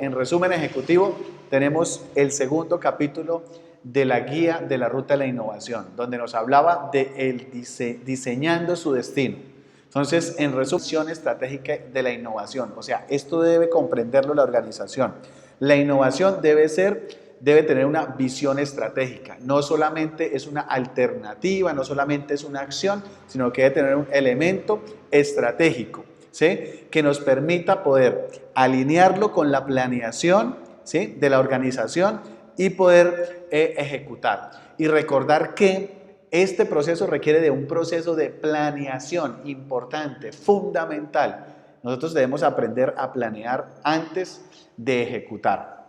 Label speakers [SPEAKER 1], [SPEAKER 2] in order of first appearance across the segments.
[SPEAKER 1] En resumen ejecutivo, tenemos el segundo capítulo de la guía de la ruta de la innovación, donde nos hablaba de diseñando su destino. Entonces, en resumen, estratégica de la innovación, o sea, esto debe comprenderlo la organización. La innovación debe tener una visión estratégica, no solamente es una alternativa, no solamente es una acción, sino que debe tener un elemento estratégico, ¿sí? Que nos permita poder alinearlo con la planeación, ¿sí? De la organización y poder ejecutar. Y recordar que este proceso requiere de un proceso de planeación importante, fundamental. Nosotros debemos aprender a planear antes de ejecutar.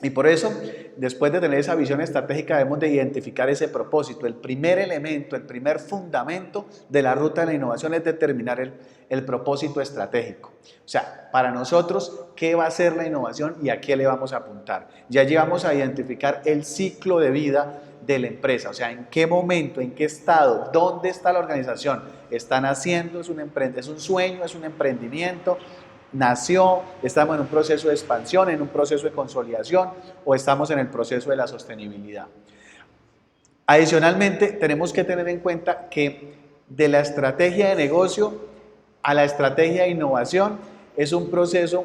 [SPEAKER 1] Y por eso, después de tener esa visión estratégica, debemos de identificar ese propósito. El primer elemento, el primer fundamento de la ruta de la innovación es determinar el propósito estratégico. O sea, para nosotros, ¿qué va a ser la innovación y a qué le vamos a apuntar? Ya llevamos a identificar el ciclo de vida de la empresa, o sea, en qué momento, en qué estado, dónde está la organización, están haciendo, es un sueño, es un emprendimiento, nació, estamos en un proceso de expansión, en un proceso de consolidación o estamos en el proceso de la sostenibilidad. Adicionalmente, tenemos que tener en cuenta que de la estrategia de negocio a la estrategia de innovación es un proceso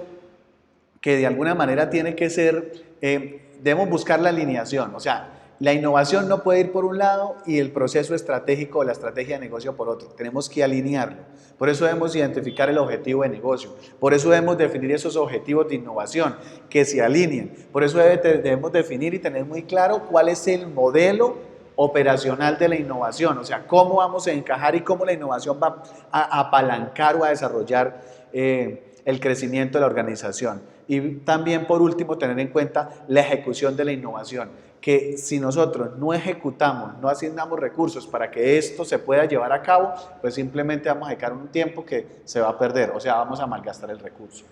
[SPEAKER 1] que de alguna manera tiene que ser, debemos buscar la alineación, o sea, la innovación no puede ir por un lado y el proceso estratégico o la estrategia de negocio por otro. Tenemos que alinearlo. Por eso debemos identificar el objetivo de negocio. Por eso debemos definir esos objetivos de innovación que se alineen. Por eso debemos definir y tener muy claro cuál es el modelo operacional de la innovación. O sea, cómo vamos a encajar y cómo la innovación va a apalancar o a desarrollar el crecimiento de la organización. Y también, por último, tener en cuenta la ejecución de la innovación, que si nosotros no ejecutamos, no asignamos recursos para que esto se pueda llevar a cabo, pues simplemente vamos a dedicar un tiempo que se va a perder, o sea, vamos a malgastar el recurso.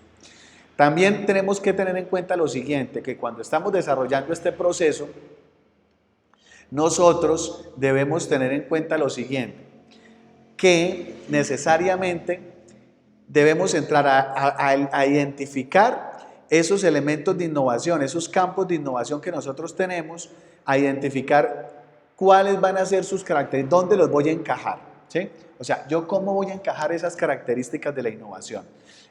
[SPEAKER 1] También tenemos que tener en cuenta lo siguiente, que cuando estamos desarrollando este proceso, nosotros debemos tener en cuenta lo siguiente, que necesariamente debemos entrar a identificar esos elementos de innovación, esos campos de innovación que nosotros tenemos, a identificar cuáles van a ser sus características, dónde los voy a encajar, ¿sí? O sea, yo cómo voy a encajar esas características de la innovación.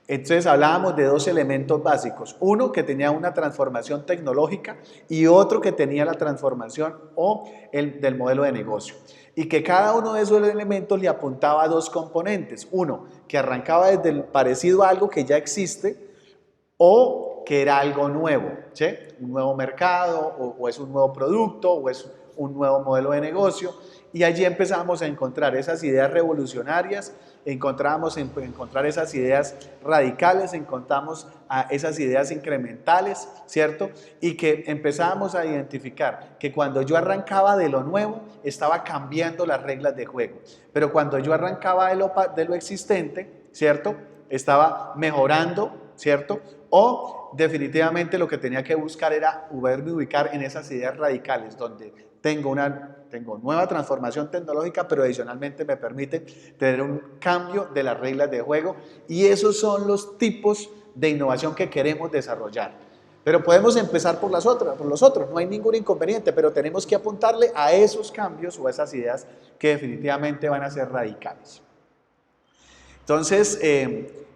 [SPEAKER 1] Entonces hablábamos de dos elementos básicos, uno que tenía una transformación tecnológica y otro que tenía la transformación del modelo de negocio. Y que cada uno de esos elementos le apuntaba a dos componentes, uno que arrancaba desde el parecido a algo que ya existe o que era algo nuevo, ¿sí? Un nuevo mercado o es un nuevo producto o es un nuevo modelo de negocio y allí empezamos a encontrar esas ideas revolucionarias, encontrar esas ideas radicales, encontramos esas ideas incrementales, ¿cierto? Y que empezábamos a identificar que cuando yo arrancaba de lo nuevo, estaba cambiando las reglas de juego, pero cuando yo arrancaba de lo existente, ¿cierto? Estaba mejorando, ¿cierto? O definitivamente lo que tenía que buscar era poderme ubicar en esas ideas radicales, donde tengo nueva transformación tecnológica, pero adicionalmente me permite tener un cambio de las reglas de juego y esos son los tipos de innovación que queremos desarrollar. Pero podemos empezar por los otros, no hay ningún inconveniente, pero tenemos que apuntarle a esos cambios o a esas ideas que definitivamente van a ser radicales. Entonces,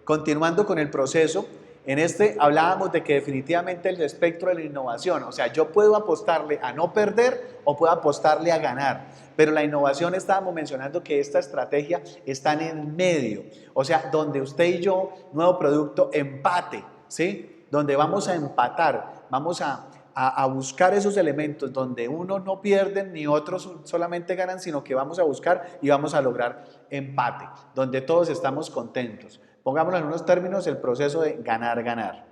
[SPEAKER 1] continuando con el proceso, en este hablábamos de que definitivamente el espectro de la innovación, o sea, yo puedo apostarle a no perder o puedo apostarle a ganar, pero la innovación estábamos mencionando que esta estrategia está en el medio, o sea, donde usted y yo, nuevo producto, empate, ¿sí? Donde vamos a empatar, vamos a buscar esos elementos donde unos no pierden ni otros solamente ganan, sino que vamos a buscar y vamos a lograr empate, donde todos estamos contentos. Pongámoslo en unos términos, el proceso de ganar-ganar.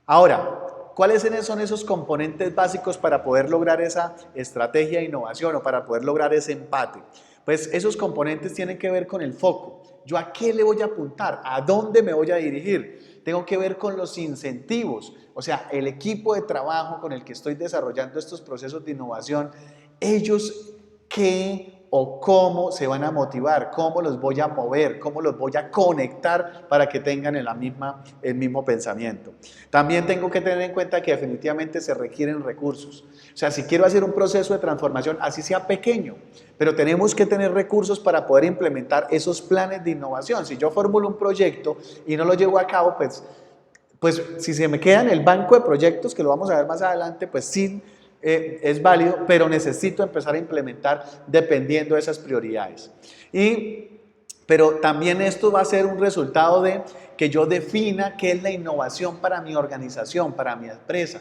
[SPEAKER 1] Ahora, ¿cuáles son esos componentes básicos para poder lograr esa estrategia de innovación o para poder lograr ese empate? Pues esos componentes tienen que ver con el foco. ¿Yo a qué le voy a apuntar? ¿A dónde me voy a dirigir? Tengo que ver con los incentivos, o sea, el equipo de trabajo con el que estoy desarrollando estos procesos de innovación, ellos qué o cómo se van a motivar, cómo los voy a mover, cómo los voy a conectar para que tengan el mismo pensamiento. También tengo que tener en cuenta que definitivamente se requieren recursos. O sea, si quiero hacer un proceso de transformación, así sea pequeño, pero tenemos que tener recursos para poder implementar esos planes de innovación. Si yo formulo un proyecto y no lo llevo a cabo, pues si se me queda en el banco de proyectos, que lo vamos a ver más adelante, pues sí, es válido, pero necesito empezar a implementar dependiendo de esas prioridades. Pero también esto va a ser un resultado de que yo defina qué es la innovación para mi organización, para mi empresa.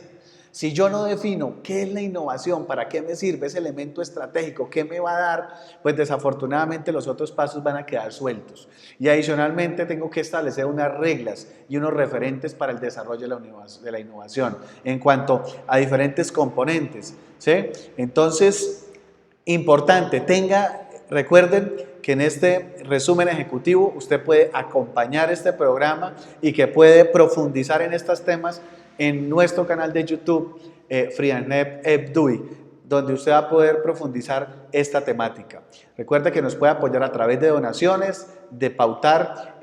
[SPEAKER 1] Si yo no defino qué es la innovación, para qué me sirve ese elemento estratégico, qué me va a dar, pues desafortunadamente los otros pasos van a quedar sueltos. Y adicionalmente tengo que establecer unas reglas y unos referentes para el desarrollo de la innovación en cuanto a diferentes componentes, ¿sí? Entonces, importante, recuerden que en este resumen ejecutivo usted puede acompañar este programa y que puede profundizar en estos temas en nuestro canal de YouTube, Frianep Ebdui, donde usted va a poder profundizar esta temática. Recuerda que nos puede apoyar a través de donaciones, de pautar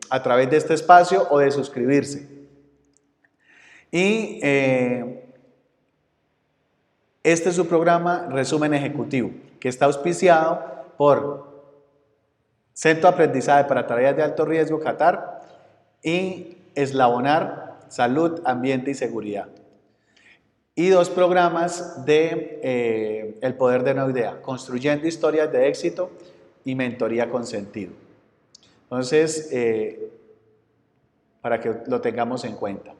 [SPEAKER 1] a través de este espacio o de suscribirse. Y este es su programa Resumen Ejecutivo, que está auspiciado por Centro de Aprendizaje para Tareas de Alto Riesgo, Qatar, y Eslabonar, Salud, Ambiente y Seguridad. Y 2 programas de El Poder de una Idea, Construyendo Historias de Éxito y Mentoría con Sentido. Entonces, para que lo tengamos en cuenta.